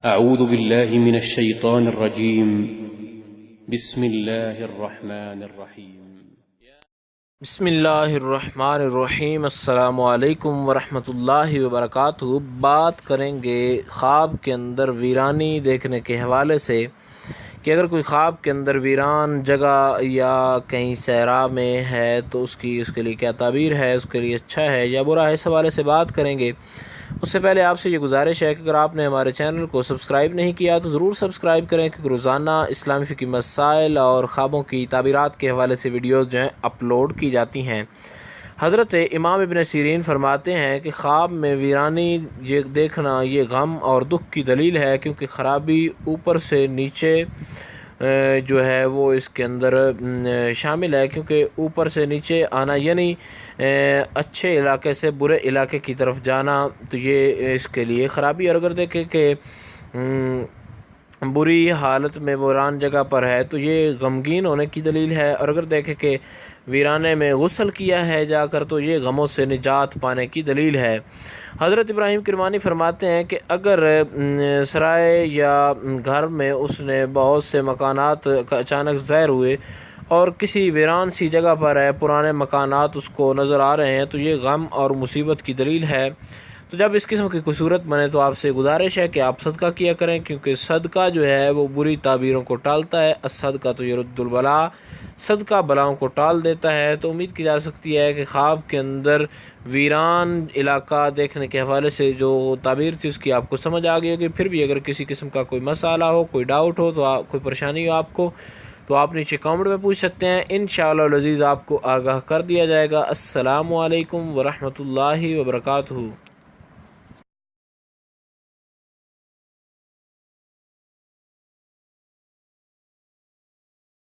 أعوذ بالله من الشيطان الرجيم بسم الله الرحمن الرحيم بسم اللہ الرحمن الرحیم۔ السلام علیکم ورحمۃ اللہ وبرکاتہ۔ بات کریں گے خواب کے اندر ویرانی دیکھنے کے حوالے سے کہ اگر کوئی خواب کے اندر ویران جگہ یا کہیں صحرا میں ہے تو اس کے لیے کیا تعبیر ہے، اس کے لیے اچھا ہے یا برا ہے، اس حوالے سے بات کریں گے۔ اس سے پہلے آپ سے یہ گزارش ہے کہ اگر آپ نے ہمارے چینل کو سبسکرائب نہیں کیا تو ضرور سبسکرائب کریں، کیونکہ روزانہ اسلامی فقہی مسائل اور خوابوں کی تعبیرات کے حوالے سے ویڈیوز جو ہیں اپلوڈ کی جاتی ہیں۔ حضرت امام ابن سیرین فرماتے ہیں کہ خواب میں ویرانی یہ دیکھنا یہ غم اور دکھ کی دلیل ہے، کیونکہ خرابی اوپر سے نیچے جو ہے وہ اس کے اندر شامل ہے، کیونکہ اوپر سے نیچے آنا یعنی اچھے علاقے سے برے علاقے کی طرف جانا، تو یہ اس کے لیے خرابی۔ اور اگر دیکھیں کہ بری حالت میں ویران جگہ پر ہے تو یہ غمگین ہونے کی دلیل ہے، اور اگر دیکھیں کہ ویرانے میں غسل کیا ہے جا کر تو یہ غموں سے نجات پانے کی دلیل ہے۔ حضرت ابراہیم کرمانی فرماتے ہیں کہ اگر سرائے یا گھر میں اس نے بہت سے مکانات اچانک ظاہر ہوئے اور کسی ویران سی جگہ پر ہے، پرانے مکانات اس کو نظر آ رہے ہیں، تو یہ غم اور مصیبت کی دلیل ہے۔ تو جب اس قسم کی کوئی صورت بنے تو آپ سے گزارش ہے کہ آپ صدقہ کیا کریں، کیونکہ صدقہ جو ہے وہ بری تعبیروں کو ٹالتا ہے۔ الصدقہ تو یرد البلا، صدقہ بلاؤں کو ٹال دیتا ہے۔ تو امید کی جا سکتی ہے کہ خواب کے اندر ویران علاقہ دیکھنے کے حوالے سے جو تعبیر تھی اس کی آپ کو سمجھ آ گئی ہوگی۔ پھر بھی اگر کسی قسم کا کوئی مسئلہ ہو، کوئی ڈاؤٹ ہو، تو کوئی پریشانی ہو آپ کو، تو آپ نیچے کامنٹ میں پوچھ سکتے ہیں، انشاءاللہ العزیز آپ کو آگاہ کر دیا جائے گا۔ السلام علیکم ورحمۃ اللہ وبرکاتہ۔